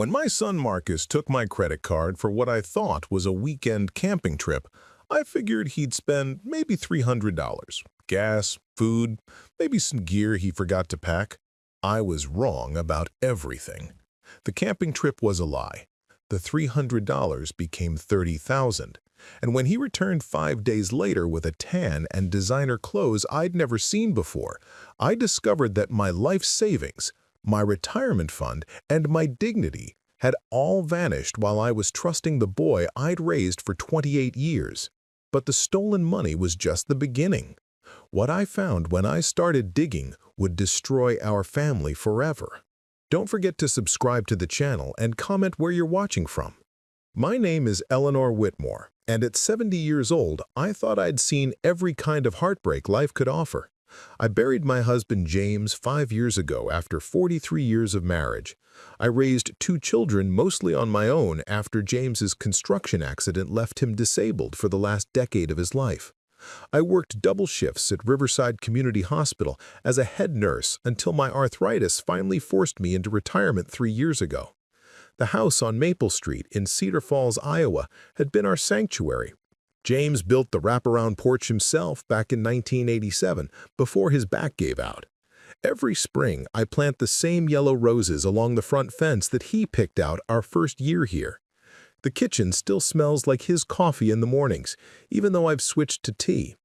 When my son Marcus took my credit card for what I thought was a weekend camping trip, I figured he'd spend maybe $300. Gas, food, maybe some gear he forgot to pack. I was wrong about everything. The camping trip was a lie. The $300 became $30,000. And when he returned 5 days later with a tan and designer clothes I'd never seen before, I discovered that my life savings, my retirement fund, and my dignity had all vanished while I was trusting the boy I'd raised for 28 years. But the stolen money was just the beginning. What I found when I started digging would destroy our family forever. Don't forget to subscribe to the channel and comment where you're watching from. My name is Eleanor Whitmore, and at 70 years old, I thought I'd seen every kind of heartbreak life could offer. I buried my husband James 5 years ago after 43 years of marriage. I raised 2 children mostly on my own after James's construction accident left him disabled for the last decade of his life. I worked double shifts at Riverside Community Hospital as a head nurse until my arthritis finally forced me into retirement 3 years ago. The house on Maple Street in Cedar Falls, Iowa, had been our sanctuary. James built the wraparound porch himself back in 1987 before his back gave out. Every spring, I plant the same yellow roses along the front fence that he picked out our first year here. The kitchen still smells like his coffee in the mornings, even though I've switched to tea.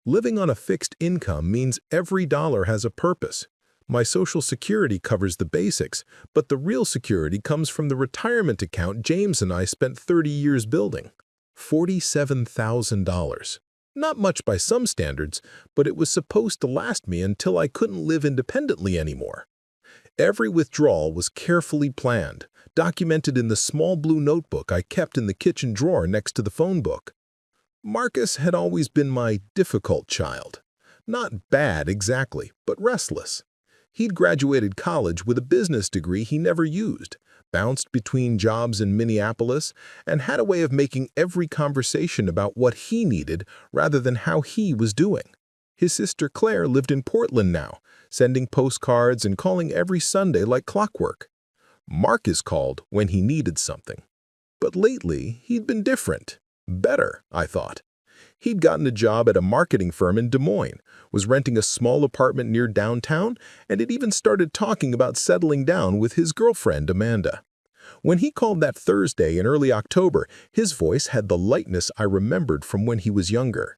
Living on a fixed income means every dollar has a purpose. My Social Security covers the basics, but the real security comes from the retirement account James and I spent 30 years building. $47,000. Not much by some standards, but it was supposed to last me until I couldn't live independently anymore. Every withdrawal was carefully planned, documented in the small blue notebook I kept in the kitchen drawer next to the phone book. Marcus had always been my difficult child. Not bad exactly, but restless. He'd graduated college with a business degree he never used, bounced between jobs in Minneapolis, and had a way of making every conversation about what he needed rather than how he was doing. His sister Claire lived in Portland now, sending postcards and calling every Sunday like clockwork. Marcus called when he needed something. But lately, he'd been different. Better, I thought. He'd gotten a job at a marketing firm in Des Moines, was renting a small apartment near downtown, and had even started talking about settling down with his girlfriend, Amanda. When he called that Thursday in early October, his voice had the lightness I remembered from when he was younger.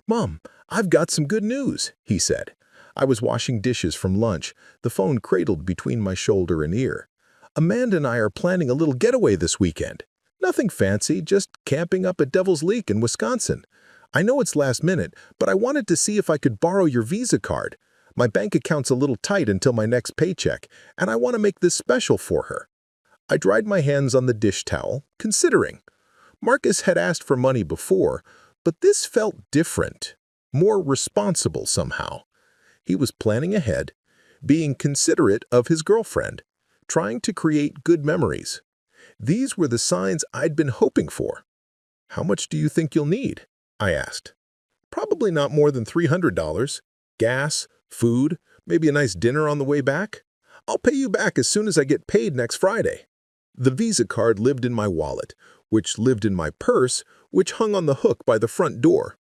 "Mom, I've got some good news," he said. I was washing dishes from lunch, the phone cradled between my shoulder and ear. "Amanda and I are planning a little getaway this weekend. Nothing fancy, just camping up at Devil's Leak in Wisconsin. I know it's last minute, but I wanted to see if I could borrow your Visa card. My bank account's a little tight until my next paycheck, and I want to make this special for her." I dried my hands on the dish towel, considering. Marcus had asked for money before, but this felt different, more responsible somehow. He was planning ahead, being considerate of his girlfriend, trying to create good memories. These were the signs I'd been hoping for. "How much do you think you'll need?" I asked. "Probably not more than $300. Gas, food, maybe a nice dinner on the way back. I'll pay you back as soon as I get paid next Friday." The Visa card lived in my wallet, which lived in my purse, which hung on the hook by the front door.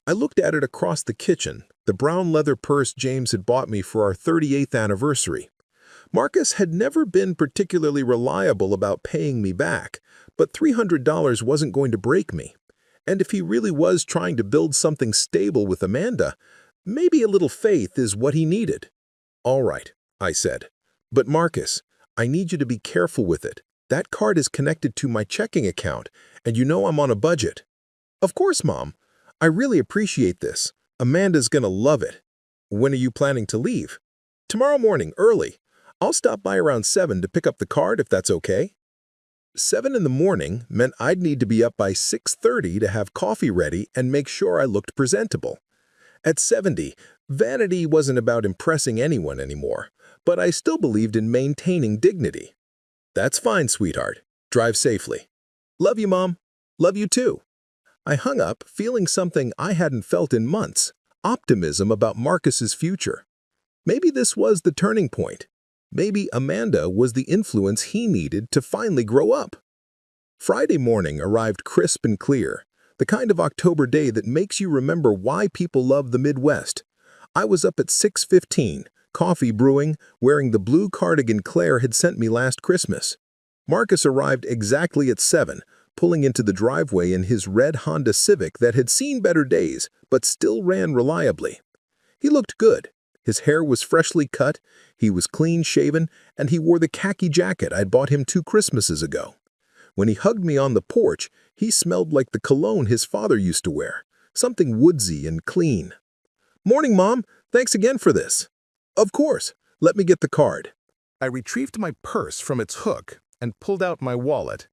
I looked at it across the kitchen, the brown leather purse James had bought me for our 38th anniversary. Marcus had never been particularly reliable about paying me back, but $300 wasn't going to break me. And if he really was trying to build something stable with Amanda, maybe a little faith is what he needed. "All right," I said. "But Marcus, I need you to be careful with it. That card is connected to my checking account, and you know I'm on a budget." "Of course, Mom. I really appreciate this. Amanda's gonna love it." "When are you planning to leave?" "Tomorrow morning, early. I'll stop by around 7 to pick up the card if that's okay." 7 in the morning meant I'd need to be up by 6:30 to have coffee ready and make sure I looked presentable. At 70, vanity wasn't about impressing anyone anymore, but I still believed in maintaining dignity. "That's fine, sweetheart. Drive safely." "Love you, Mom. Love you too." I hung up, feeling something I hadn't felt in months, optimism about Marcus's future. Maybe this was the turning point. Maybe Amanda was the influence he needed to finally grow up. Friday morning arrived crisp and clear, the kind of October day that makes you remember why people love the Midwest. I was up at 6:15, coffee brewing, wearing the blue cardigan Claire had sent me last Christmas. Marcus arrived exactly at 7, pulling into the driveway in his red Honda Civic that had seen better days, but still ran reliably. He looked good. His hair was freshly cut, he was clean-shaven, and he wore the khaki jacket I'd bought him 2 Christmases ago. When he hugged me on the porch, he smelled like the cologne his father used to wear, something woodsy and clean. "Morning, Mom. Thanks again for this." "Of course. Let me get the card." I retrieved my purse from its hook and pulled out my wallet.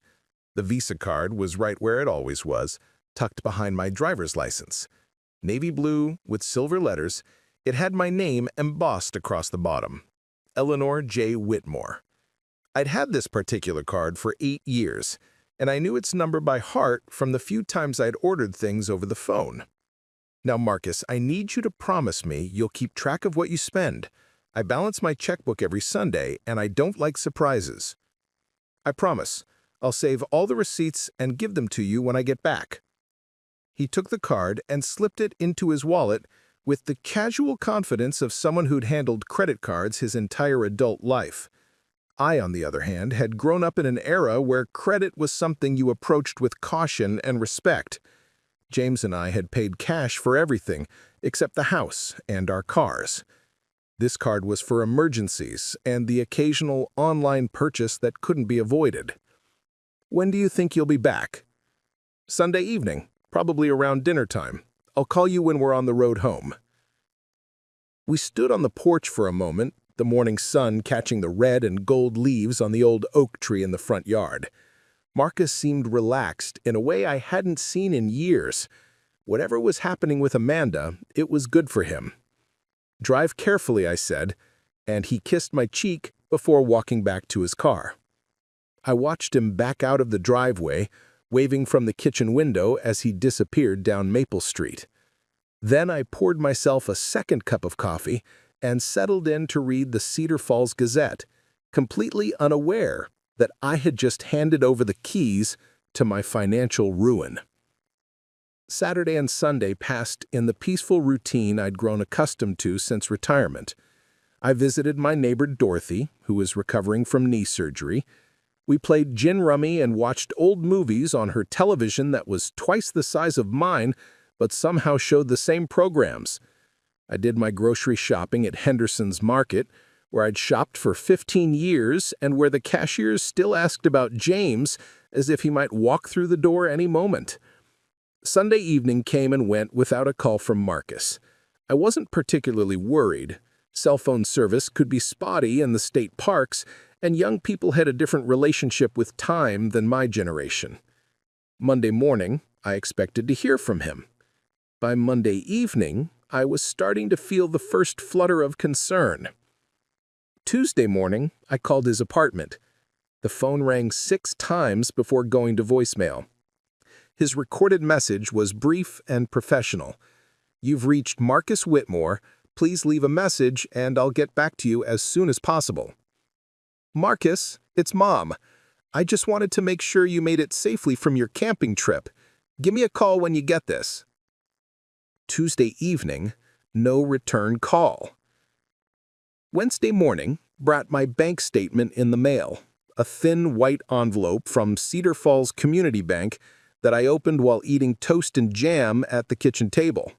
The Visa card was right where it always was, tucked behind my driver's license. Navy blue with silver letters, it had my name embossed across the bottom. Eleanor J. Whitmore. I'd had this particular card for 8 years, and I knew its number by heart from the few times I'd ordered things over the phone. "Now, Marcus, I need you to promise me you'll keep track of what you spend. I balance my checkbook every Sunday, and I don't like surprises." "I promise. I'll save all the receipts and give them to you when I get back." He took the card and slipped it into his wallet with the casual confidence of someone who'd handled credit cards his entire adult life. I, on the other hand, had grown up in an era where credit was something you approached with caution and respect. James and I had paid cash for everything except the house and our cars. This card was for emergencies and the occasional online purchase that couldn't be avoided. "When do you think you'll be back?" "Sunday evening, probably around dinner time. I'll call you when we're on the road home." We stood on the porch for a moment, the morning sun catching the red and gold leaves on the old oak tree in the front yard. Marcus seemed relaxed in a way I hadn't seen in years. Whatever was happening with Amanda, it was good for him. "Drive carefully," I said, and he kissed my cheek before walking back to his car. I watched him back out of the driveway, waving from the kitchen window as he disappeared down Maple Street. Then I poured myself a second cup of coffee and settled in to read the Cedar Falls Gazette, completely unaware that I had just handed over the keys to my financial ruin. Saturday and Sunday passed in the peaceful routine I'd grown accustomed to since retirement. I visited my neighbor Dorothy, who was recovering from knee surgery. We played gin rummy and watched old movies on her television that was twice the size of mine, but somehow showed the same programs. I did my grocery shopping at Henderson's Market, where I'd shopped for 15 years and where the cashiers still asked about James as if he might walk through the door any moment. Sunday evening came and went without a call from Marcus. I wasn't particularly worried. Cell phone service could be spotty in the state parks, and young people had a different relationship with time than my generation. Monday morning, I expected to hear from him. By Monday evening, I was starting to feel the first flutter of concern. Tuesday morning, I called his apartment. The phone rang 6 times before going to voicemail. His recorded message was brief and professional. "You've reached Marcus Whitmore. Please leave a message and I'll get back to you as soon as possible." "Marcus, it's Mom. I just wanted to make sure you made it safely from your camping trip. Give me a call when you get this." Tuesday evening, no return call. Wednesday morning brought my bank statement in the mail, a thin white envelope from Cedar Falls Community Bank that I opened while eating toast and jam at the kitchen table.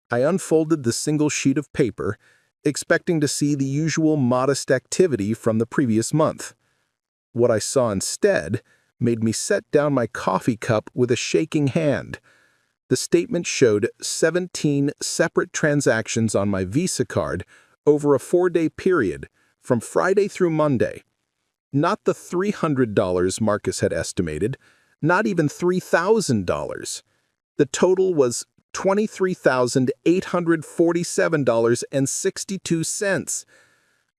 I unfolded the single sheet of paper, expecting to see the usual modest activity from the previous month. What I saw instead made me set down my coffee cup with a shaking hand. The statement showed 17 separate transactions on my Visa card over a 4-day period, from Friday through Monday. Not the $300 Marcus had estimated, not even $3,000. The total was $23,847.62.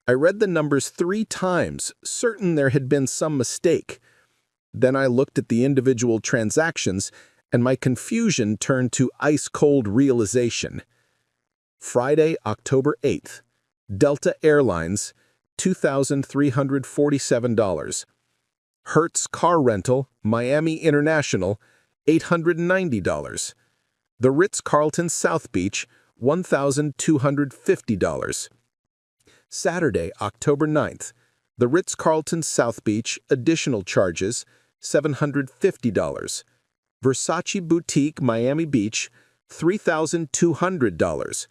I read the numbers 3 times, certain there had been some mistake. Then I looked at the individual transactions, and my confusion turned to ice-cold realization. Friday, October 8th, Delta Airlines, $2,347. Hertz Car Rental, Miami International, $890. The Ritz-Carlton South Beach, $1,250. Saturday, October 9th. The Ritz-Carlton South Beach, additional charges, $750. Versace Boutique, Miami Beach, $3,200.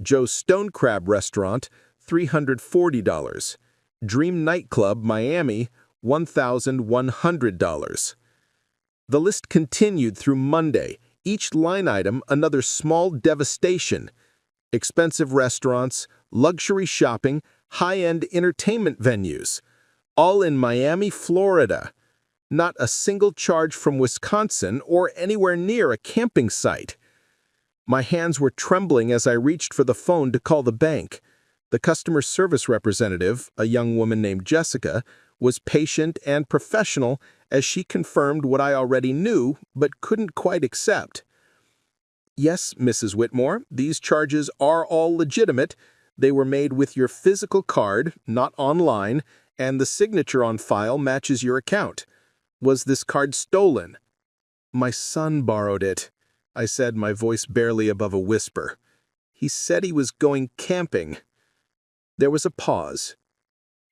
Joe's Stone Crab Restaurant, $340. Dream Nightclub, Miami, $1,100. The list continued through Monday, each line item another small devastation. Expensive restaurants, luxury shopping, high-end entertainment venues, all in Miami, Florida. Not a single charge from Wisconsin or anywhere near a camping site. My hands were trembling as I reached for the phone to call the bank. The customer service representative, a young woman named Jessica, was patient and professional as she confirmed what I already knew but couldn't quite accept. Yes, Mrs. Whitmore, these charges are all legitimate. They were made with your physical card, not online, and the signature on file matches your account. Was this card stolen? My son borrowed it, I said, my voice barely above a whisper. He said he was going camping. There was a pause.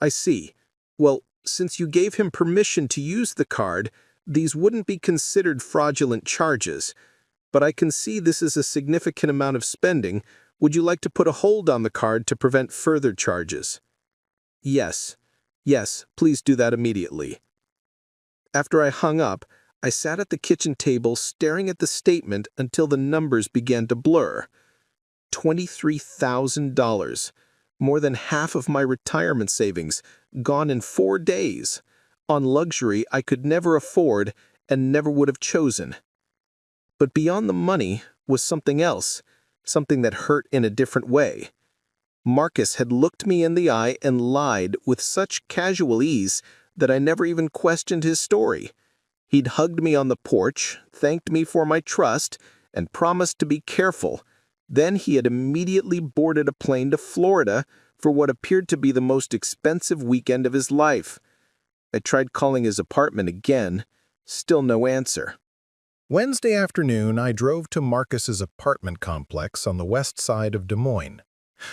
I see. Well, since you gave him permission to use the card, these wouldn't be considered fraudulent charges. But I can see this is a significant amount of spending. Would you like to put a hold on the card to prevent further charges? Yes. Yes, please do that immediately. After I hung up, I sat at the kitchen table staring at the statement until the numbers began to blur. $23,000. More than half of my retirement savings, gone in 4 days, on luxury I could never afford and never would have chosen. But beyond the money was something else, something that hurt in a different way. Marcus had looked me in the eye and lied with such casual ease that I never even questioned his story. He'd hugged me on the porch, thanked me for my trust, and promised to be careful. Then he had immediately boarded a plane to Florida for what appeared to be the most expensive weekend of his life. I tried calling his apartment again, still no answer. Wednesday afternoon, I drove to Marcus's apartment complex on the west side of Des Moines.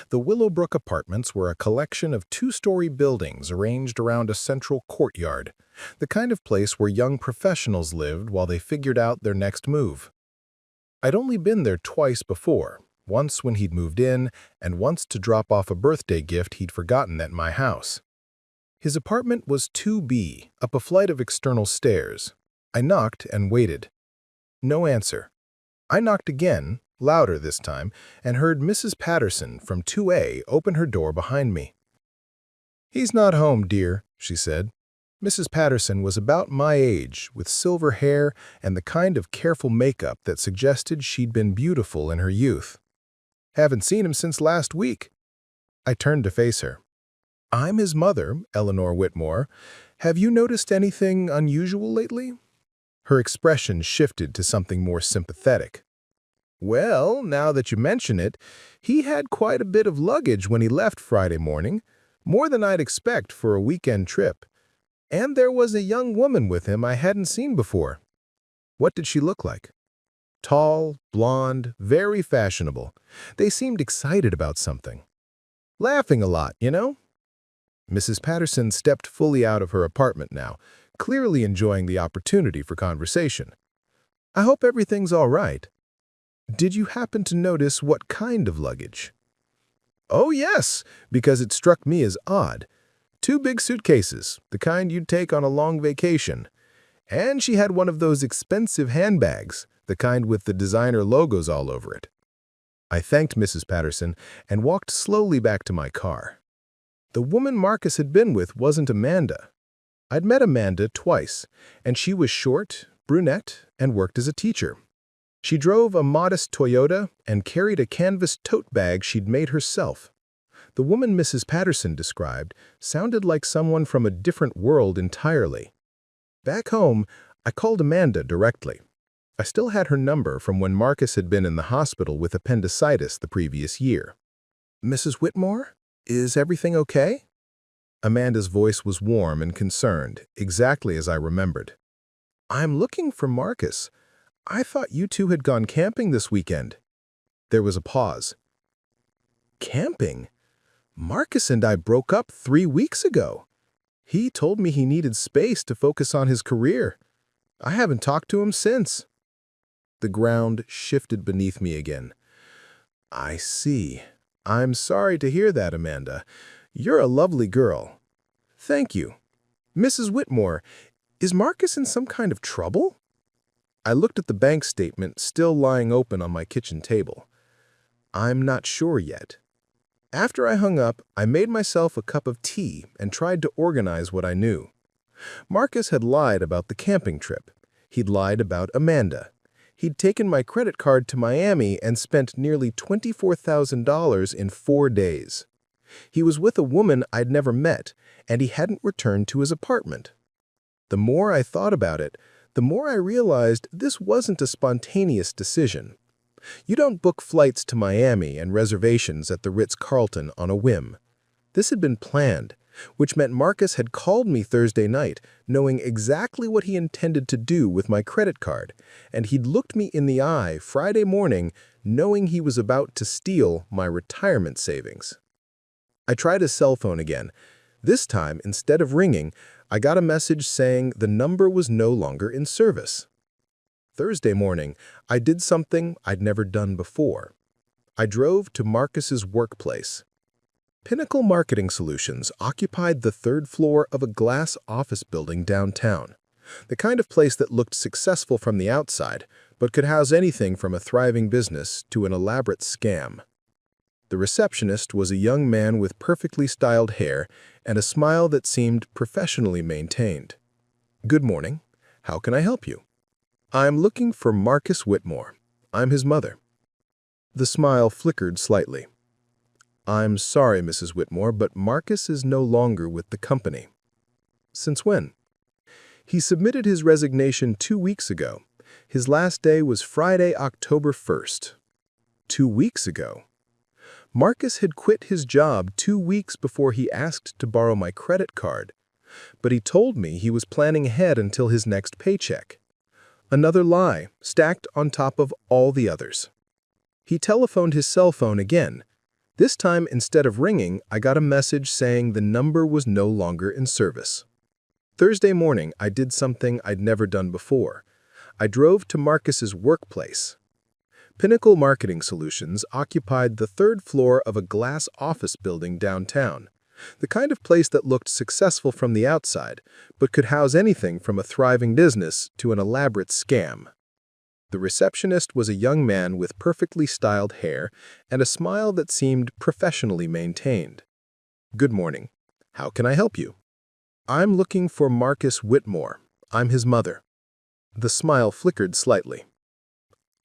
The Willowbrook Apartments were a collection of 2-story buildings arranged around a central courtyard, the kind of place where young professionals lived while they figured out their next move. I'd only been there twice before, once when he'd moved in and once to drop off a birthday gift he'd forgotten at my house. His apartment was 2B, up a flight of external stairs. I knocked and waited. No answer. I knocked again, louder this time, and heard Mrs. Patterson from 2A open her door behind me. "He's not home, dear," she said. Mrs. Patterson was about my age, with silver hair and the kind of careful makeup that suggested she'd been beautiful in her youth. "Haven't seen him since last week." I turned to face her. "I'm his mother, Eleanor Whitmore. Have you noticed anything unusual lately?" Her expression shifted to something more sympathetic. "Well, now that you mention it, he had quite a bit of luggage when he left Friday morning, more than I'd expect for a weekend trip. And there was a young woman with him I hadn't seen before." "What did she look like?" "Tall, blonde, very fashionable. They seemed excited about something. Laughing a lot, you know?" Mrs. Patterson stepped fully out of her apartment now, clearly enjoying the opportunity for conversation. "I hope everything's all right. Did you happen to notice what kind of luggage?" "Oh, yes, because it struck me as odd. 2 big suitcases, the kind you'd take on a long vacation. And she had one of those expensive handbags, the kind with the designer logos all over it." I thanked Mrs. Patterson and walked slowly back to my car. The woman Marcus had been with wasn't Amanda. I'd met Amanda twice, and she was short, brunette, and worked as a teacher. She drove a modest Toyota and carried a canvas tote bag she'd made herself. The woman Mrs. Patterson described sounded like someone from a different world entirely. Back home, I called Amanda directly. I still had her number from when Marcus had been in the hospital with appendicitis the previous year. "Mrs. Whitmore, is everything okay?" Amanda's voice was warm and concerned, exactly as I remembered. "I'm looking for Marcus. I thought you two had gone camping this weekend." There was a pause. "Camping? Marcus and I broke up 3 weeks ago. He told me he needed space to focus on his career. I haven't talked to him since." The ground shifted beneath me again. "I see. I'm sorry to hear that, Amanda. You're a lovely girl." "Thank you. Mrs. Whitmore, is Marcus in some kind of trouble?" I looked at the bank statement still lying open on my kitchen table. "I'm not sure yet." After I hung up, I made myself a cup of tea and tried to organize what I knew. Marcus had lied about the camping trip. He'd lied about Amanda. He'd taken my credit card to Miami and spent nearly $24,000 in 4 days. He was with a woman I'd never met, and he hadn't returned to his apartment. The more I thought about it, the more I realized this wasn't a spontaneous decision. You don't book flights to Miami and reservations at the Ritz-Carlton on a whim. This had been planned, which meant Marcus had called me Thursday night, knowing exactly what he intended to do with my credit card, and he'd looked me in the eye Friday morning, knowing he was about to steal my retirement savings. I tried his cell phone again. This time, instead of ringing, I got a message saying the number was no longer in service. Thursday morning, I did something I'd never done before. I drove to Marcus's workplace. Pinnacle Marketing Solutions occupied the 3rd floor of a glass office building downtown, the kind of place that looked successful from the outside, but could house anything from a thriving business to an elaborate scam. The receptionist was a young man with perfectly styled hair and a smile that seemed professionally maintained. "Good morning. How can I help you?" "I'm looking for Marcus Whitmore. I'm his mother." The smile flickered slightly. "I'm sorry, Mrs. Whitmore, but Marcus is no longer with the company." "Since when?" "He submitted his resignation 2 weeks ago. His last day was Friday, October 1st. 2 weeks ago? Marcus had quit his job 2 weeks before he asked to borrow my credit card, but he told me he was planning ahead until his next paycheck. Another lie, stacked on top of all the others. He telephoned his cell phone again. This time, instead of ringing, I got a message saying the number was no longer in service. Thursday morning, I did something I'd never done before. I drove to Marcus's workplace. Pinnacle Marketing Solutions occupied the 3rd floor of a glass office building downtown, the kind of place that looked successful from the outside, but could house anything from a thriving business to an elaborate scam. The receptionist was a young man with perfectly styled hair and a smile that seemed professionally maintained. "Good morning. How can I help you?" "I'm looking for Marcus Whitmore. I'm his mother." The smile flickered slightly.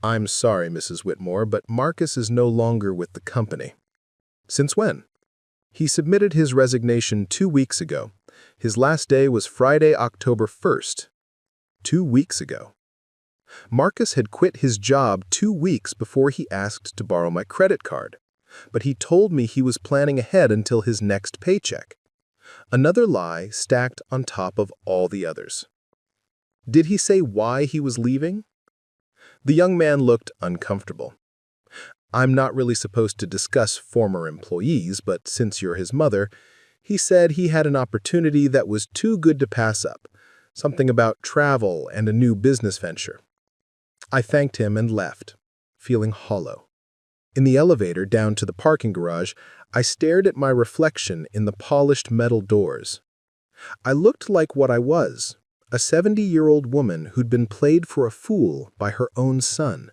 "I'm sorry, Mrs. Whitmore, but Marcus is no longer with the company." "Since when?" "He submitted his resignation 2 weeks ago. His last day was Friday, October 1st. 2 weeks ago. Marcus had quit his job 2 weeks before he asked to borrow my credit card, but he told me he was planning ahead until his next paycheck. Another lie stacked on top of all the others." "Did he say why he was leaving?" The young man looked uncomfortable. "I'm not really supposed to discuss former employees, but since you're his mother, he said he had an opportunity that was too good to pass up, something about travel and a new business venture." I thanked him and left, feeling hollow. In the elevator down to the parking garage, I stared at my reflection in the polished metal doors. I looked like what I was, a 70-year-old woman who'd been played for a fool by her own son.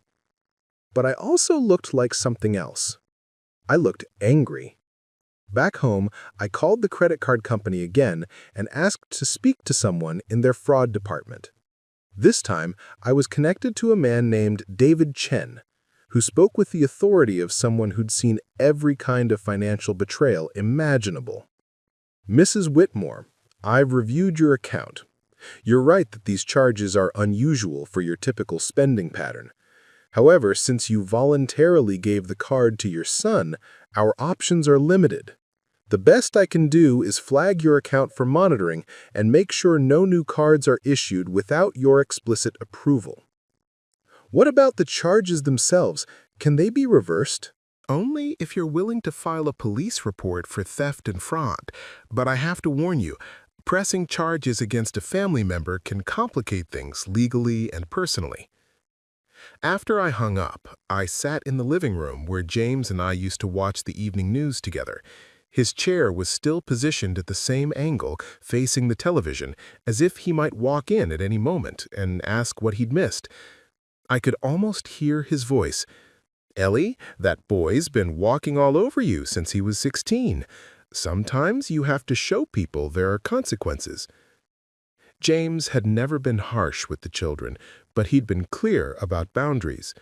But I also looked like something else. I looked angry. Back home, I called the credit card company again and asked to speak to someone in their fraud department. This time, I was connected to a man named David Chen, who spoke with the authority of someone who'd seen every kind of financial betrayal imaginable. "Mrs. Whitmore, I've reviewed your account. You're right that these charges are unusual for your typical spending pattern. However, since you voluntarily gave the card to your son, our options are limited. The best I can do is flag your account for monitoring and make sure no new cards are issued without your explicit approval. What about the charges themselves? Can they be reversed? Only if you're willing to file a police report for theft and fraud. But I have to warn you, pressing charges against a family member can complicate things legally and personally. After I hung up, I sat in the living room where James and I used to watch the evening news together. His chair was still positioned at the same angle, facing the television, as if he might walk in at any moment and ask what he'd missed. I could almost hear his voice. "Ellie, that boy's been walking all over you since he was 16. Sometimes you have to show people there are consequences." James had never been harsh with the children, but he'd been clear about boundaries.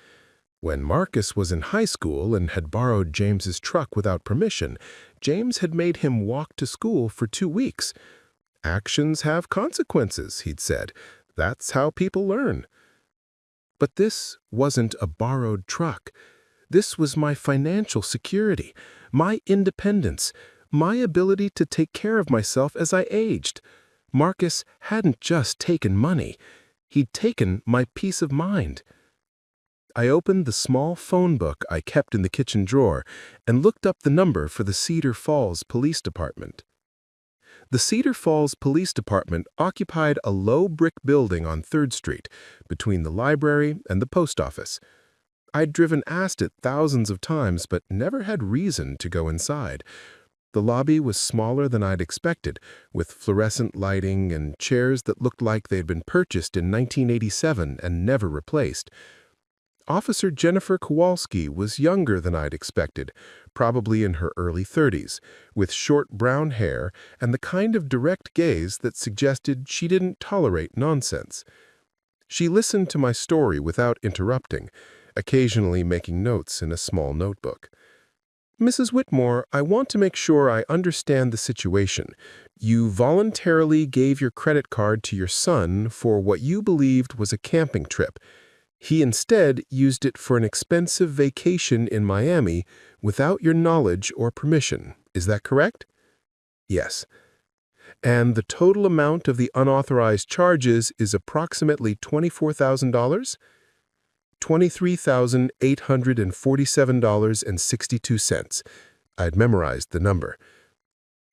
When Marcus was in high school and had borrowed James's truck without permission, James had made him walk to school for 2 weeks. "Actions have consequences," he'd said. "That's how people learn." But this wasn't a borrowed truck. This was my financial security, my independence, my ability to take care of myself as I aged. Marcus hadn't just taken money. He'd taken my peace of mind. I opened the small phone book I kept in the kitchen drawer and looked up the number for the Cedar Falls Police Department. The Cedar Falls Police Department occupied a low brick building on 3rd Street, between the library and the post office. I'd driven past it thousands of times, but never had reason to go inside. The lobby was smaller than I'd expected, with fluorescent lighting and chairs that looked like they'd been purchased in 1987 and never replaced. Officer Jennifer Kowalski was younger than I'd expected, probably in her early 30s, with short brown hair and the kind of direct gaze that suggested she didn't tolerate nonsense. She listened to my story without interrupting, occasionally making notes in a small notebook. "Mrs. Whitmore, I want to make sure I understand the situation. You voluntarily gave your credit card to your son for what you believed was a camping trip. He instead used it for an expensive vacation in Miami without your knowledge or permission. Is that correct?" "Yes." "And the total amount of the unauthorized charges is approximately $24,000? $23,847.62. I'd memorized the number.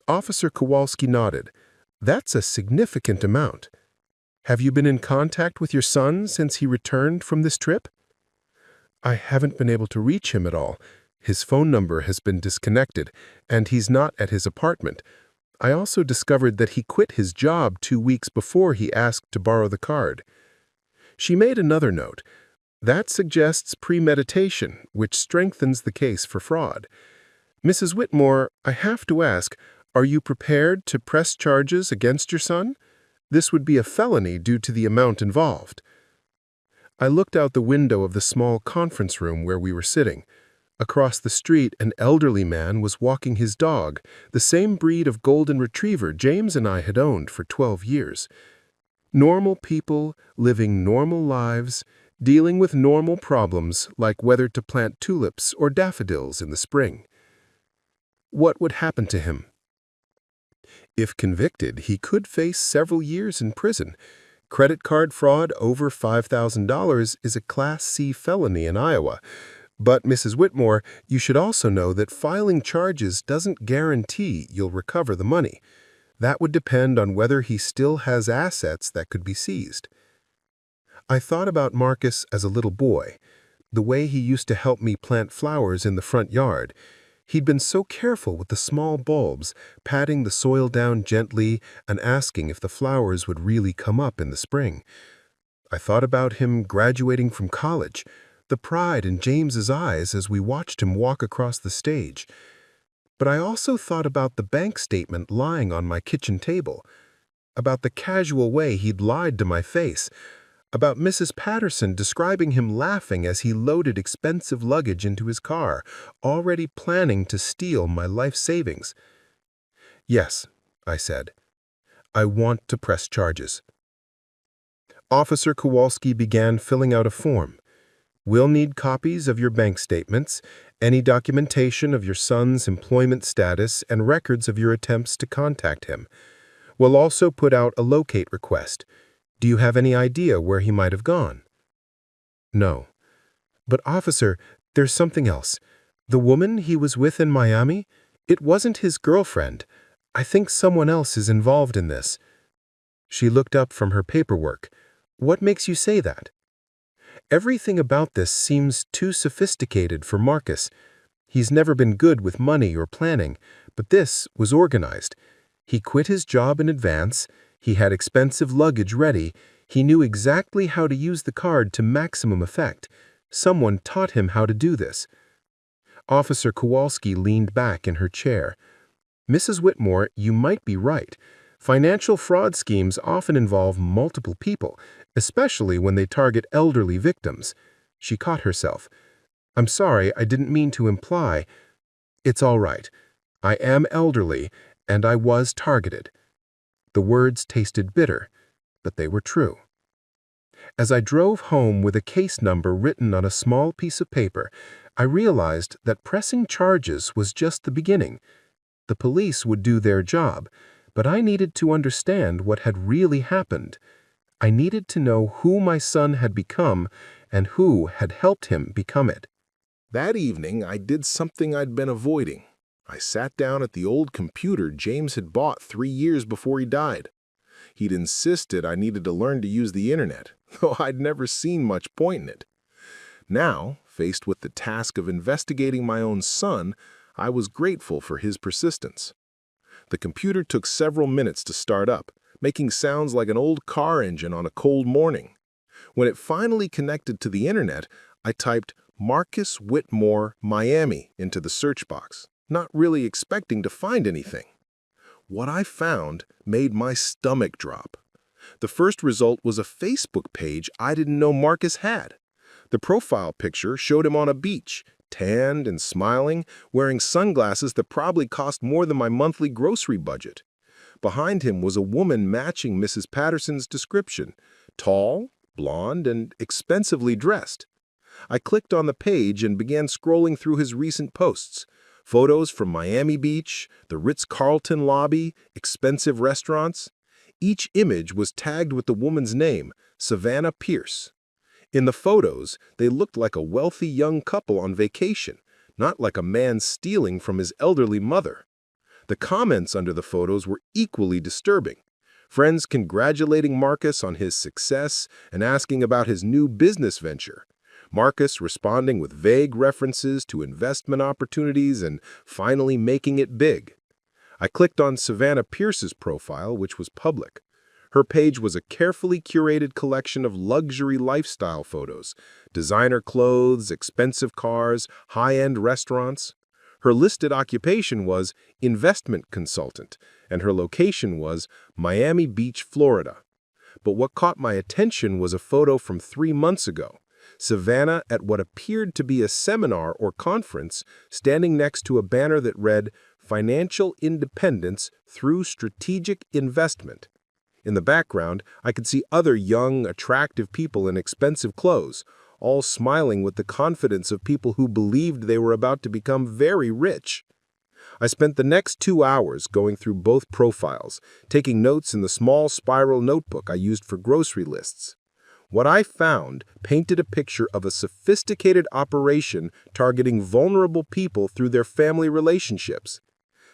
Officer Kowalski nodded. "That's a significant amount. Have you been in contact with your son since he returned from this trip?" "I haven't been able to reach him at all. His phone number has been disconnected, and he's not at his apartment. I also discovered that he quit his job 2 weeks before he asked to borrow the card." She made another note. "That suggests premeditation, which strengthens the case for fraud. Mrs. Whitmore, I have to ask, are you prepared to press charges against your son? This would be a felony due to the amount involved." I looked out the window of the small conference room where we were sitting. Across the street, an elderly man was walking his dog, the same breed of golden retriever James and I had owned for 12 years. Normal people living normal lives, dealing with normal problems like whether to plant tulips or daffodils in the spring. What would happen to him? If convicted, he could face several years in prison. Credit card fraud over $5,000 is a Class C felony in Iowa. But, Mrs. Whitmore, you should also know that filing charges doesn't guarantee you'll recover the money. That would depend on whether he still has assets that could be seized. I thought about Marcus as a little boy, the way he used to help me plant flowers in the front yard. He'd been so careful with the small bulbs, patting the soil down gently and asking if the flowers would really come up in the spring. I thought about him graduating from college, the pride in James's eyes as we watched him walk across the stage. But I also thought about the bank statement lying on my kitchen table, about the casual way he'd lied to my face, about Mrs. Patterson describing him laughing as he loaded expensive luggage into his car, already planning to steal my life savings. "Yes," I said. "I want to press charges." Officer Kowalski began filling out a form. We'll need copies of your bank statements, any documentation of your son's employment status, and records of your attempts to contact him. We'll also put out a locate request. Do you have any idea where he might have gone?" "No. But officer, there's something else. The woman he was with in Miami? It wasn't his girlfriend. I think someone else is involved in this." She looked up from her paperwork. "What makes you say that?" "Everything about this seems too sophisticated for Marcus. He's never been good with money or planning, but this was organized. He quit his job in advance. He had expensive luggage ready. He knew exactly how to use the card to maximum effect. Someone taught him how to do this." Officer Kowalski leaned back in her chair. "Mrs. Whitmore, you might be right. Financial fraud schemes often involve multiple people, especially when they target elderly victims." She caught herself. "I'm sorry, I didn't mean to imply." "It's all right. I am elderly, and I was targeted." The words tasted bitter, but they were true. As I drove home with a case number written on a small piece of paper, I realized that pressing charges was just the beginning. The police would do their job, but I needed to understand what had really happened. I needed to know who my son had become and who had helped him become it. That evening, I did something I'd been avoiding. I sat down at the old computer James had bought 3 years before he died. He'd insisted I needed to learn to use the internet, though I'd never seen much point in it. Now, faced with the task of investigating my own son, I was grateful for his persistence. The computer took several minutes to start up, making sounds like an old car engine on a cold morning. When it finally connected to the internet, I typed Marcus Whitmore, Miami into the search box, not really expecting to find anything. What I found made my stomach drop. The first result was a Facebook page I didn't know Marcus had. The profile picture showed him on a beach, tanned and smiling, wearing sunglasses that probably cost more than my monthly grocery budget. Behind him was a woman matching Mrs. Patterson's description, tall, blonde, and expensively dressed. I clicked on the page and began scrolling through his recent posts. Photos from Miami Beach, the Ritz-Carlton lobby, expensive restaurants. Each image was tagged with the woman's name, Savannah Pierce. In the photos, they looked like a wealthy young couple on vacation, not like a man stealing from his elderly mother. The comments under the photos were equally disturbing. Friends congratulating Marcus on his success and asking about his new business venture. Marcus responding with vague references to investment opportunities and finally making it big. I clicked on Savannah Pierce's profile, which was public. Her page was a carefully curated collection of luxury lifestyle photos, designer clothes, expensive cars, high-end restaurants. Her listed occupation was investment consultant, and her location was Miami Beach, Florida. But what caught my attention was a photo from 3 months ago. Savannah at what appeared to be a seminar or conference, standing next to a banner that read, "Financial Independence Through Strategic Investment." In the background, I could see other young, attractive people in expensive clothes, all smiling with the confidence of people who believed they were about to become very rich. I spent the next 2 hours going through both profiles, taking notes in the small spiral notebook I used for grocery lists. What I found painted a picture of a sophisticated operation targeting vulnerable people through their family relationships.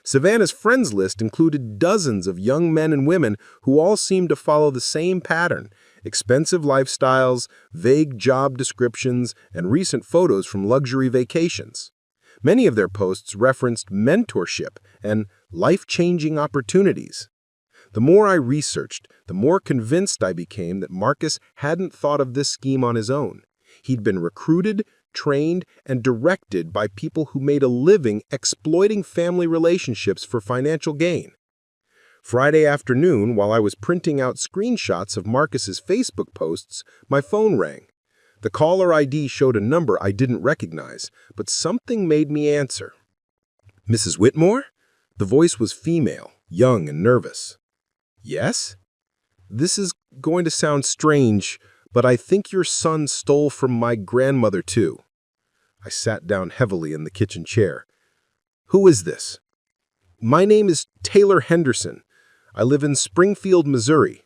Savannah's friends list included dozens of young men and women who all seemed to follow the same pattern: expensive lifestyles, vague job descriptions, and recent photos from luxury vacations. Many of their posts referenced mentorship and life-changing opportunities. The more I researched, the more convinced I became that Marcus hadn't thought of this scheme on his own. He'd been recruited, trained, and directed by people who made a living exploiting family relationships for financial gain. Friday afternoon, while I was printing out screenshots of Marcus's Facebook posts, my phone rang. The caller ID showed a number I didn't recognize, but something made me answer. "Mrs. Whitmore?" The voice was female, young and nervous. "Yes?" "This is going to sound strange, But I think your son stole from my grandmother, too. I sat down heavily in the kitchen chair. Who is this? My name is Taylor Henderson. I live in Springfield, Missouri.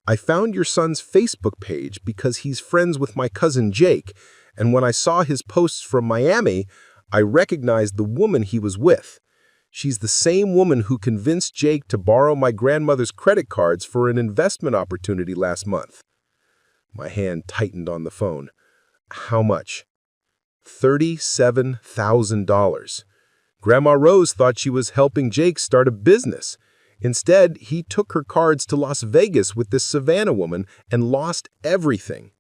I found your son's Facebook page because he's friends with my cousin Jake, and when I saw his posts from Miami, I recognized the woman he was with. She's the same woman who convinced Jake to borrow my grandmother's credit cards for an investment opportunity last month. My hand tightened on the phone. How much? $37,000. Grandma Rose thought she was helping Jake start a business. Instead, he took her cards to Las Vegas with this Savannah woman and lost everything.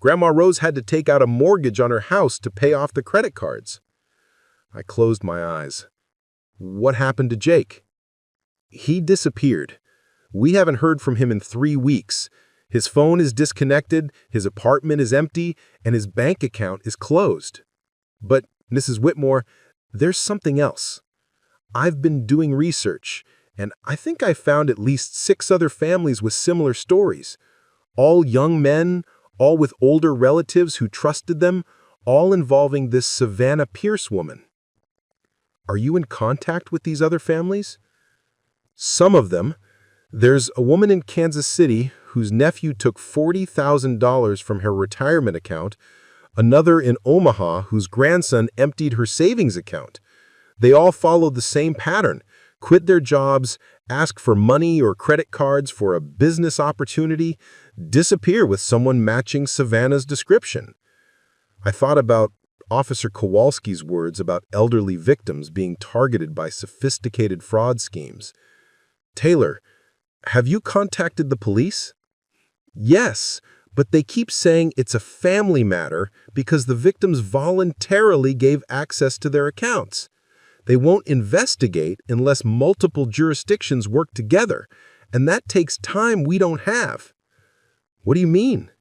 Grandma Rose had to take out a mortgage on her house to pay off the credit cards. I closed my eyes. What happened to Jake? He disappeared. We haven't heard from him in 3 weeks. His phone is disconnected, his apartment is empty, and his bank account is closed. But, Mrs. Whitmore, there's something else. I've been doing research, and I think I found at least 6 other families with similar stories. All young men, all with older relatives who trusted them, all involving this Savannah Pierce woman. Are you in contact with these other families? Some of them. There's a woman in Kansas City whose nephew took $40,000 from her retirement account, another in Omaha whose grandson emptied her savings account. They all followed the same pattern, quit their jobs, ask for money or credit cards for a business opportunity, disappear with someone matching Savannah's description. I thought about Officer Kowalski's words about elderly victims being targeted by sophisticated fraud schemes. Taylor, have you contacted the police? Yes, but they keep saying it's a family matter because the victims voluntarily gave access to their accounts. They won't investigate unless multiple jurisdictions work together, and that takes time we don't have. What do you mean?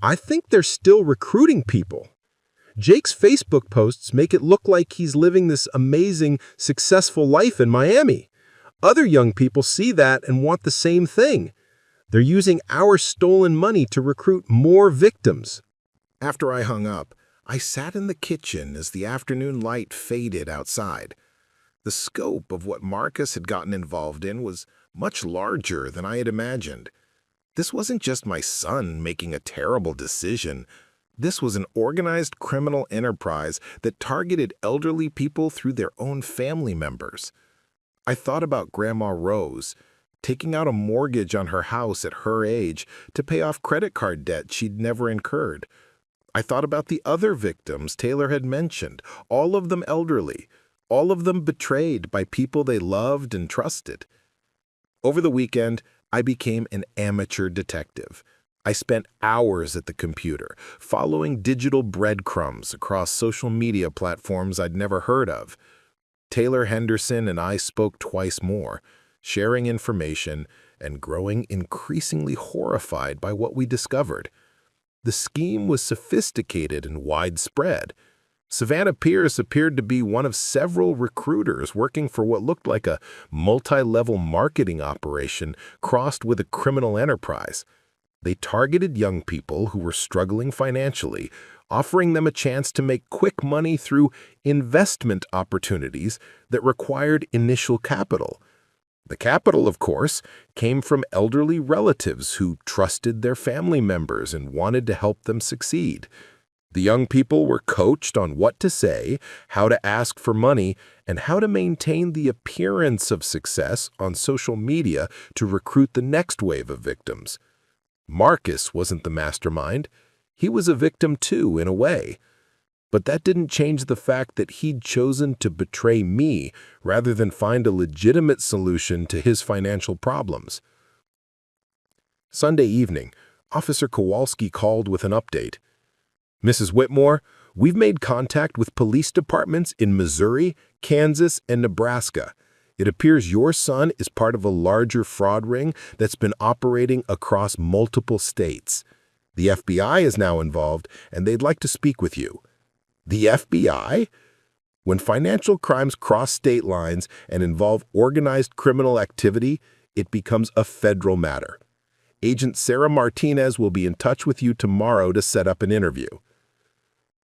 I think they're still recruiting people. Jake's Facebook posts make it look like he's living this amazing, successful life in Miami. Other young people see that and want the same thing. They're using our stolen money to recruit more victims. After I hung up, I sat in the kitchen as the afternoon light faded outside. The scope of what Marcus had gotten involved in was much larger than I had imagined. This wasn't just my son making a terrible decision. This was an organized criminal enterprise that targeted elderly people through their own family members. I thought about Grandma Rose, taking out a mortgage on her house at her age to pay off credit card debt she'd never incurred. I thought about the other victims Taylor had mentioned, all of them elderly, all of them betrayed by people they loved and trusted. Over the weekend, I became an amateur detective. I spent hours at the computer, following digital breadcrumbs across social media platforms I'd never heard of. Taylor Henderson and I spoke twice more, sharing information and growing increasingly horrified by what we discovered. The scheme was sophisticated and widespread. Savannah Pierce appeared to be one of several recruiters working for what looked like a multi-level marketing operation crossed with a criminal enterprise. They targeted young people who were struggling financially, offering them a chance to make quick money through investment opportunities that required initial capital. The capital, of course, came from elderly relatives who trusted their family members and wanted to help them succeed. The young people were coached on what to say, how to ask for money, and how to maintain the appearance of success on social media to recruit the next wave of victims. Marcus wasn't the mastermind. He was a victim too, in a way. But that didn't change the fact that he'd chosen to betray me rather than find a legitimate solution to his financial problems. Sunday evening, Officer Kowalski called with an update. Mrs. Whitmore, we've made contact with police departments in Missouri, Kansas, and Nebraska. It appears your son is part of a larger fraud ring that's been operating across multiple states. The FBI is now involved, and they'd like to speak with you. The FBI? When financial crimes cross state lines and involve organized criminal activity, it becomes a federal matter. Agent Sarah Martinez will be in touch with you tomorrow to set up an interview."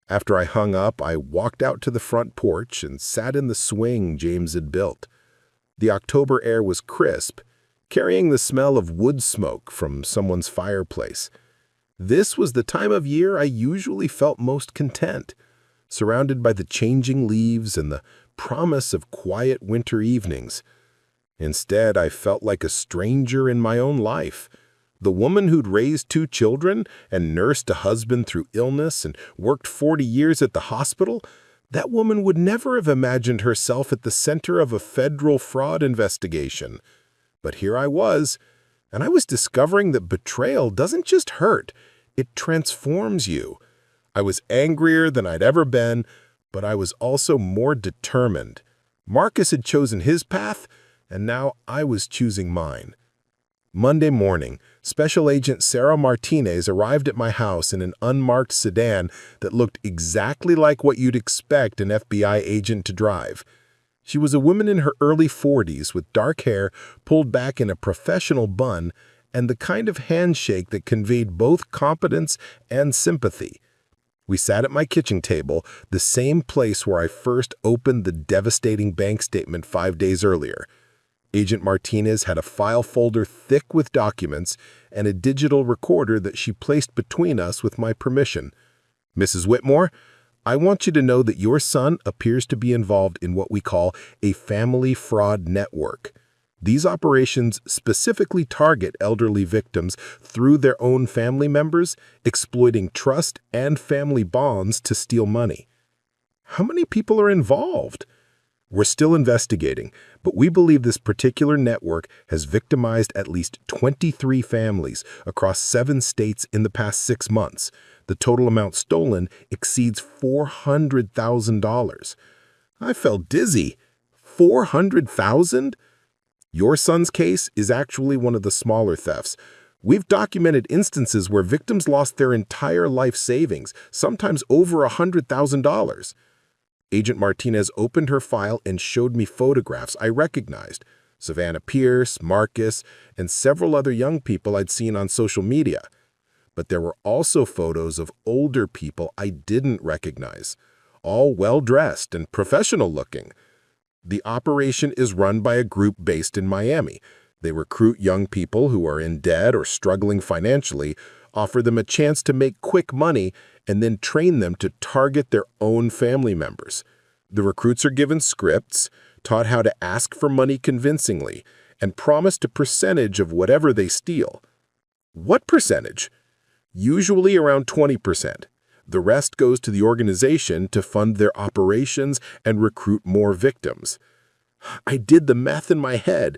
After I hung up, I walked out to the front porch and sat in the swing James had built. The October air was crisp, carrying the smell of wood smoke from someone's fireplace. This was the time of year I usually felt most content, surrounded by the changing leaves and the promise of quiet winter evenings. Instead, I felt like a stranger in my own life. The woman who'd raised 2 children and nursed a husband through illness and worked 40 years at the hospital, that woman would never have imagined herself at the center of a federal fraud investigation. But here I was, and I was discovering that betrayal doesn't just hurt, it transforms you. I was angrier than I'd ever been, but I was also more determined. Marcus had chosen his path, and now I was choosing mine. Monday morning, Special Agent Sarah Martinez arrived at my house in an unmarked sedan that looked exactly like what you'd expect an FBI agent to drive. She was a woman in her early 40s with dark hair pulled back in a professional bun and the kind of handshake that conveyed both competence and sympathy. We sat at my kitchen table, the same place where I first opened the devastating bank statement 5 days earlier. Agent Martinez had a file folder thick with documents and a digital recorder that she placed between us with my permission. "Mrs. Whitmore, I want you to know that your son appears to be involved in what we call a family fraud network. These operations specifically target elderly victims through their own family members, exploiting trust and family bonds to steal money." "How many people are involved?" "We're still investigating, but we believe this particular network has victimized at least 23 families across 7 states in the past 6 months. The total amount stolen exceeds $400,000. I felt dizzy. 400,000? Your son's case is actually one of the smaller thefts. We've documented instances where victims lost their entire life savings, sometimes over $100,000. Agent Martinez opened her file and showed me photographs I recognized: Savannah Pierce, Marcus, and several other young people I'd seen on social media. But there were also photos of older people I didn't recognize, all well-dressed and professional-looking. The operation is run by a group based in Miami. They recruit young people who are in debt or struggling financially, offer them a chance to make quick money, and then train them to target their own family members. The recruits are given scripts, taught how to ask for money convincingly, and promised a percentage of whatever they steal. What percentage? Usually around 20%. The rest goes to the organization to fund their operations and recruit more victims. I did the math in my head.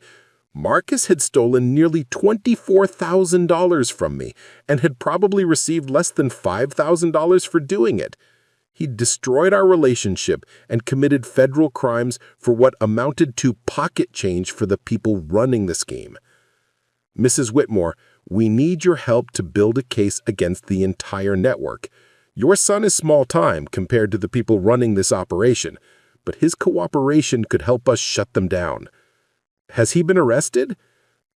Marcus had stolen nearly $24,000 from me and had probably received less than $5,000 for doing it. He'd destroyed our relationship and committed federal crimes for what amounted to pocket change for the people running the scheme. "Mrs. Whitmore, we need your help to build a case against the entire network. Your son is small-time compared to the people running this operation, but his cooperation could help us shut them down." "Has he been arrested?"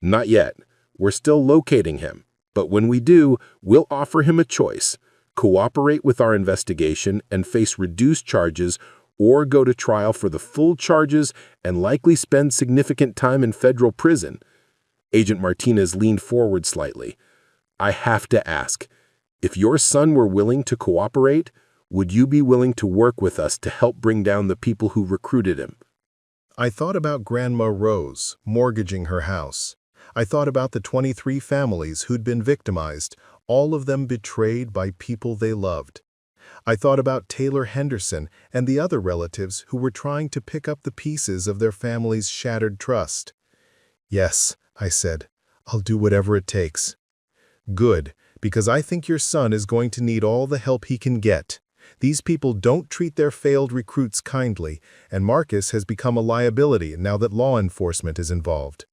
"Not yet. We're still locating him. But when we do, we'll offer him a choice: cooperate with our investigation and face reduced charges, or go to trial for the full charges and likely spend significant time in federal prison." Agent Martinez leaned forward slightly. "I have to ask, if your son were willing to cooperate, would you be willing to work with us to help bring down the people who recruited him?" I thought about Grandma Rose mortgaging her house. I thought about the 23 families who'd been victimized, all of them betrayed by people they loved. I thought about Taylor Henderson and the other relatives who were trying to pick up the pieces of their family's shattered trust. "Yes," I said, "I'll do whatever it takes." "Good, because I think your son is going to need all the help he can get. These people don't treat their failed recruits kindly, and Marcus has become a liability now that law enforcement is involved."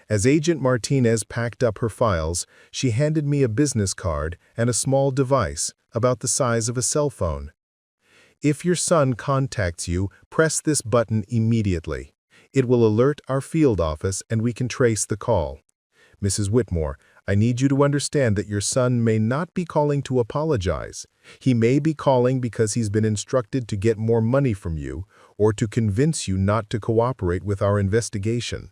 As Agent Martinez packed up her files, she handed me a business card and a small device about the size of a cell phone. "If your son contacts you, press this button immediately. It will alert our field office and we can trace the call. Mrs. Whitmore, I need you to understand that your son may not be calling to apologize. He may be calling because he's been instructed to get more money from you or to convince you not to cooperate with our investigation."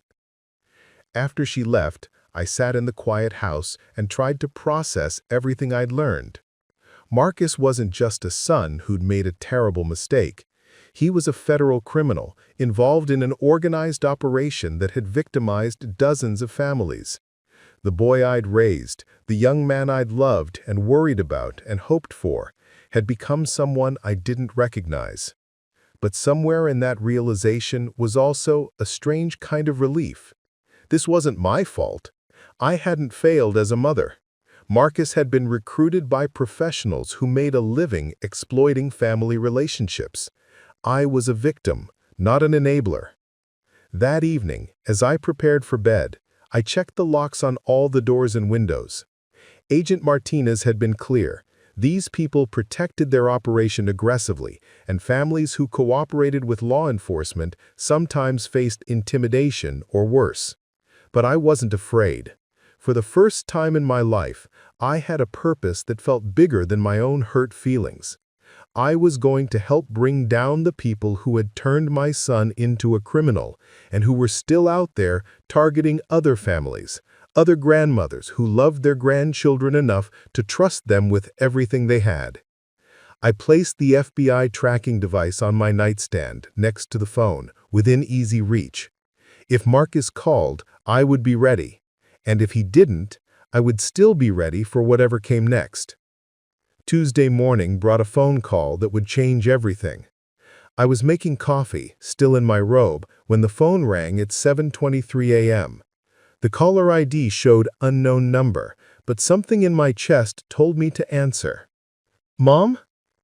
After she left, I sat in the quiet house and tried to process everything I'd learned. Marcus wasn't just a son who'd made a terrible mistake. He was a federal criminal involved in an organized operation that had victimized dozens of families. The boy I'd raised, the young man I'd loved and worried about and hoped for, had become someone I didn't recognize. But somewhere in that realization was also a strange kind of relief. This wasn't my fault. I hadn't failed as a mother. Marcus had been recruited by professionals who made a living exploiting family relationships. I was a victim, not an enabler. That evening, as I prepared for bed, I checked the locks on all the doors and windows. Agent Martinez had been clear. These people protected their operation aggressively, and families who cooperated with law enforcement sometimes faced intimidation or worse. But I wasn't afraid. For the first time in my life, I had a purpose that felt bigger than my own hurt feelings. I was going to help bring down the people who had turned my son into a criminal and who were still out there targeting other families, other grandmothers who loved their grandchildren enough to trust them with everything they had. I placed the FBI tracking device on my nightstand next to the phone, within easy reach. If Marcus called, I would be ready. And if he didn't, I would still be ready for whatever came next. Tuesday morning brought a phone call that would change everything. I was making coffee, still in my robe, when the phone rang at 7:23 a.m. The caller ID showed unknown number, but something in my chest told me to answer. "Mom?"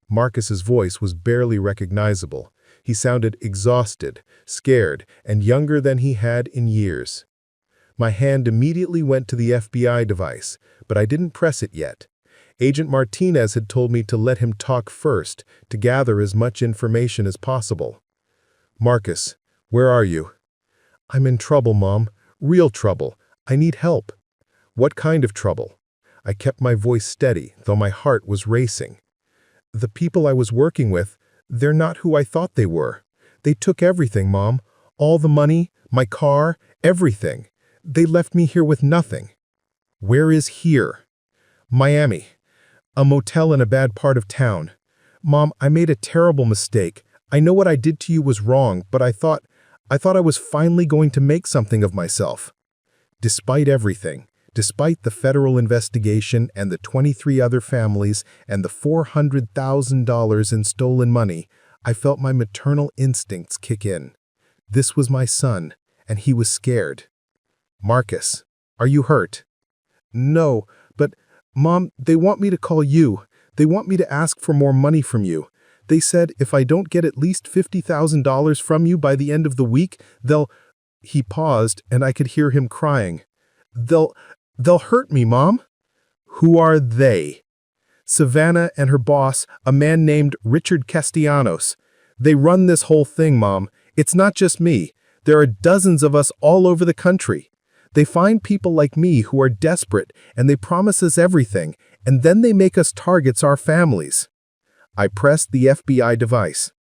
Marcus's voice was barely recognizable. He sounded exhausted, scared, and younger than he had in years. My hand immediately went to the FBI device, but I didn't press it yet. Agent Martinez had told me to let him talk first, to gather as much information as possible. "Marcus, where are you?" "I'm in trouble, Mom. Real trouble. I need help." "What kind of trouble?" I kept my voice steady, though my heart was racing. "The people I was working with, they're not who I thought they were. They took everything, Mom. All the money, my car, everything. They left me here with nothing." "Where is here?" "Miami. A motel in a bad part of town. Mom, I made a terrible mistake. I know what I did to you was wrong, but I thought I was finally going to make something of myself." Despite everything, despite the federal investigation and the 23 other families and the $400,000 in stolen money, I felt my maternal instincts kick in. This was my son, and he was scared. "Marcus, are you hurt?" "No, but Mom, they want me to call you. They want me to ask for more money from you. They said if I don't get at least $50,000 from you by the end of the week, they'll—" He paused, and I could hear him crying. They'll hurt me, Mom." "Who are they?" "Savannah and her boss, a man named Richard Castellanos. They run this whole thing, Mom. It's not just me. There are dozens of us all over the country. They find people like me who are desperate, and they promise us everything, and then they make us targets our families." I pressed the FBI device.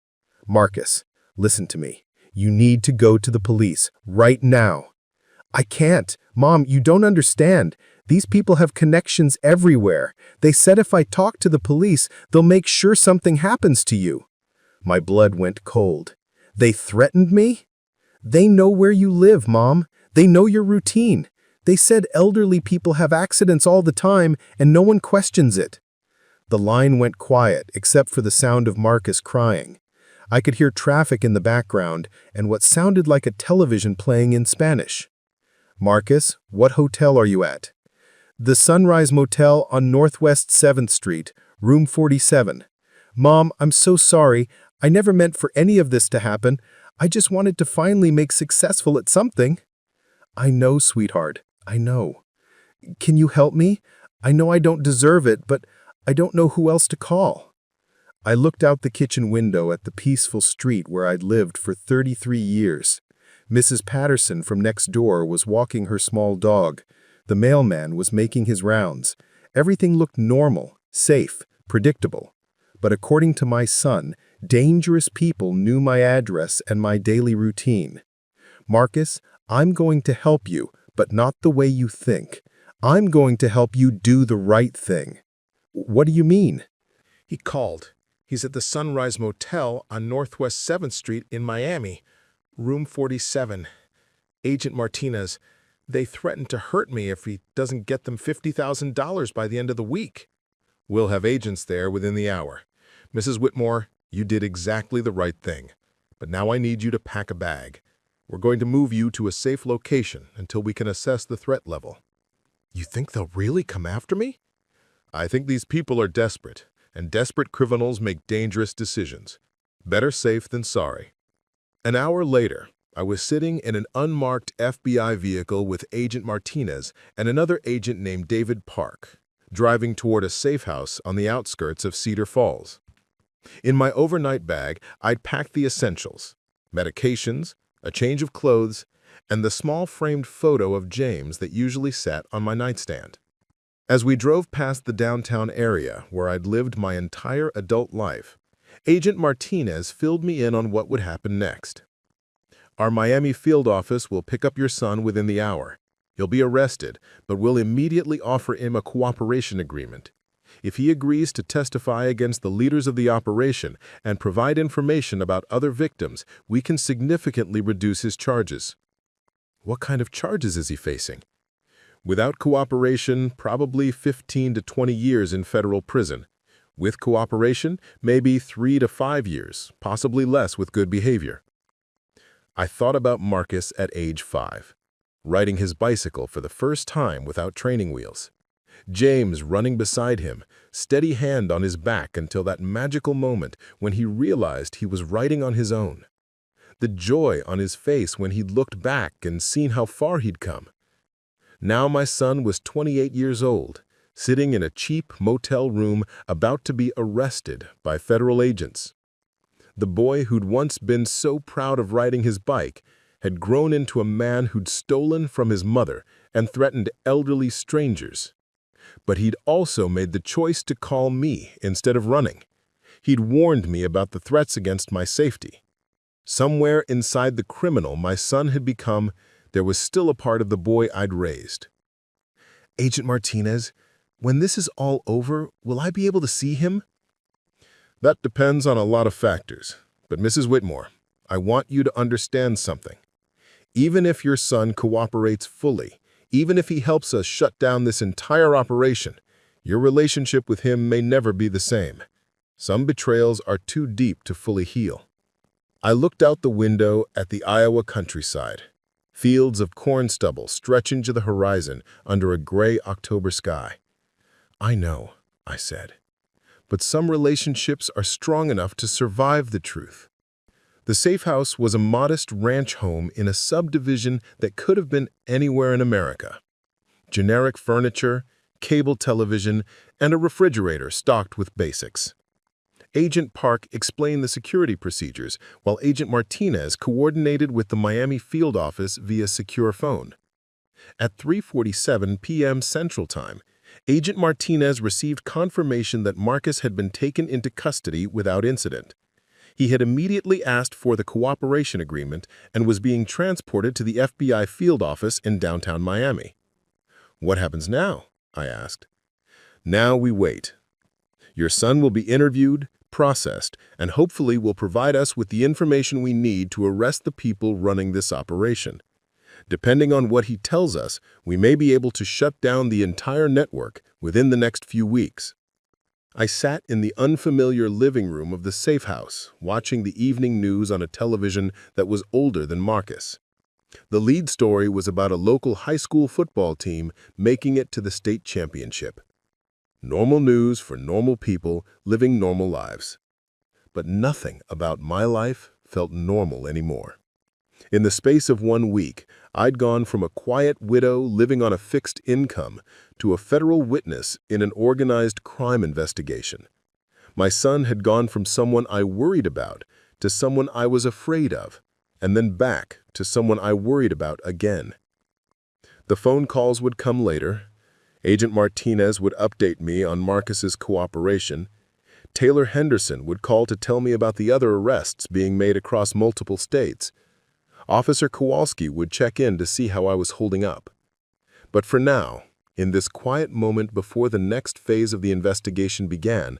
"Marcus, listen to me. You need to go to the police, right now." "I can't. Mom, you don't understand. These people have connections everywhere. They said if I talk to the police, they'll make sure something happens to you." My blood went cold. "They threatened me?" "They know where you live, Mom. They know your routine. They said elderly people have accidents all the time and no one questions it." The line went quiet except for the sound of Marcus crying. I could hear traffic in the background and what sounded like a television playing in Spanish. "Marcus, what hotel are you at?" "The Sunrise Motel on Northwest 7th Street, room 47. Mom, I'm so sorry. I never meant for any of this to happen. I just wanted to finally make successful at something." "I know, sweetheart. I know. Can you help me? I know I don't deserve it, but I don't know who else to call." I looked out the kitchen window at the peaceful street where I'd lived for 33 years. Mrs. Patterson from next door was walking her small dog. The mailman was making his rounds. Everything looked normal, safe, predictable. But according to my son, dangerous people knew my address and my daily routine. "Marcus, I'm going to help you, but not the way you think. I'm going to help you do the right thing." "What do you mean?" He called. He's at the Sunrise Motel on Northwest 7th Street in Miami. Room 47. Agent Martinez. They threatened to hurt me if he doesn't get them $50,000 by the end of the week. We'll have agents there within the hour. Mrs. Whitmore, you did exactly the right thing. But now I need you to pack a bag. We're going to move you to a safe location until we can assess the threat level. You think they'll really come after me? I think these people are desperate, and desperate criminals make dangerous decisions. Better safe than sorry. An hour later, I was sitting in an unmarked FBI vehicle with Agent Martinez and another agent named David Park, driving toward a safe house on the outskirts of Cedar Falls. In my overnight bag, I'd packed the essentials: medications, a change of clothes, and the small framed photo of James that usually sat on my nightstand. As we drove past the downtown area where I'd lived my entire adult life, Agent Martinez filled me in on what would happen next. "Our Miami field office will pick up your son within the hour. He'll be arrested, but we'll immediately offer him a cooperation agreement. If he agrees to testify against the leaders of the operation and provide information about other victims, we can significantly reduce his charges." "What kind of charges is he facing?" "Without cooperation, probably 15 to 20 years in federal prison. With cooperation, maybe 3 to 5 years, possibly less with good behavior." I thought about Marcus at age 5, riding his bicycle for the first time without training wheels. James running beside him, steady hand on his back until that magical moment when he realized he was riding on his own. The joy on his face when he'd looked back and seen how far he'd come. Now my son was 28 years old, sitting in a cheap motel room about to be arrested by federal agents. The boy who'd once been so proud of riding his bike had grown into a man who'd stolen from his mother and threatened elderly strangers. But he'd also made the choice to call me instead of running. He'd warned me about the threats against my safety. Somewhere inside the criminal my son had become, there was still a part of the boy I'd raised. "Agent Martinez, when this is all over, will I be able to see him?" "That depends on a lot of factors. But Mrs. Whitmore, I want you to understand something. Even if your son cooperates fully, even if he helps us shut down this entire operation, your relationship with him may never be the same. Some betrayals are too deep to fully heal." I looked out the window at the Iowa countryside. Fields of corn stubble stretching to the horizon under a gray October sky. "I know," I said. "But some relationships are strong enough to survive the truth." The safe house was a modest ranch home in a subdivision that could have been anywhere in America. Generic furniture, cable television, and a refrigerator stocked with basics. Agent Park explained the security procedures, while Agent Martinez coordinated with the Miami field office via secure phone. At 3:47 p.m. Central Time, Agent Martinez received confirmation that Marcus had been taken into custody without incident. He had immediately asked for the cooperation agreement and was being transported to the FBI field office in downtown Miami. "What happens now?" I asked. "Now we wait. Your son will be interviewed, processed, and hopefully will provide us with the information we need to arrest the people running this operation. Depending on what he tells us, we may be able to shut down the entire network within the next few weeks." I sat in the unfamiliar living room of the safe house, watching the evening news on a television that was older than Marcus. The lead story was about a local high school football team making it to the state championship. Normal news for normal people living normal lives. But nothing about my life felt normal anymore. In the space of 1 week, I'd gone from a quiet widow living on a fixed income to a federal witness in an organized crime investigation. My son had gone from someone I worried about to someone I was afraid of, and then back to someone I worried about again. The phone calls would come later. Agent Martinez would update me on Marcus's cooperation. Taylor Henderson would call to tell me about the other arrests being made across multiple states. Officer Kowalski would check in to see how I was holding up. But for now, in this quiet moment before the next phase of the investigation began,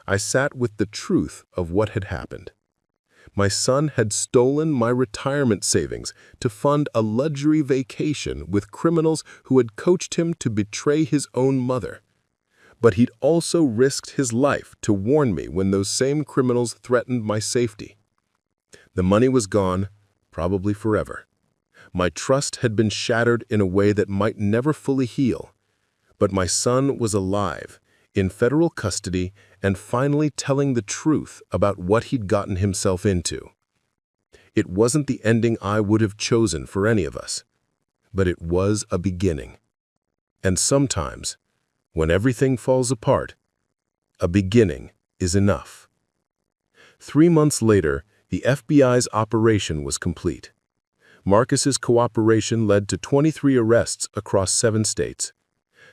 I sat with the truth of what had happened. My son had stolen my retirement savings to fund a luxury vacation with criminals who had coached him to betray his own mother. But he'd also risked his life to warn me when those same criminals threatened my safety. The money was gone, probably forever. My trust had been shattered in a way that might never fully heal. But my son was alive, in federal custody, and finally telling the truth about what he'd gotten himself into. It wasn't the ending I would have chosen for any of us, but it was a beginning. And sometimes, when everything falls apart, a beginning is enough. 3 months later, the FBI's operation was complete. Marcus's cooperation led to 23 arrests across 7 states.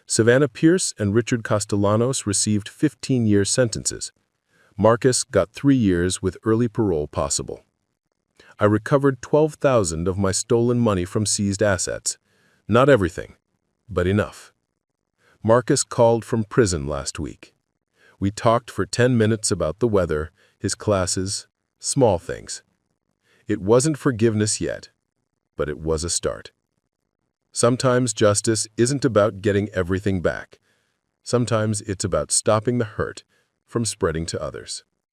Savannah Pierce and Richard Castellanos received 15-year sentences. Marcus got 3 years with early parole possible. I recovered $12,000 of my stolen money from seized assets. Not everything, but enough. Marcus called from prison last week. We talked for 10 minutes about the weather, his classes, small things. It wasn't forgiveness yet, but it was a start. Sometimes justice isn't about getting everything back. Sometimes it's about stopping the hurt from spreading to others.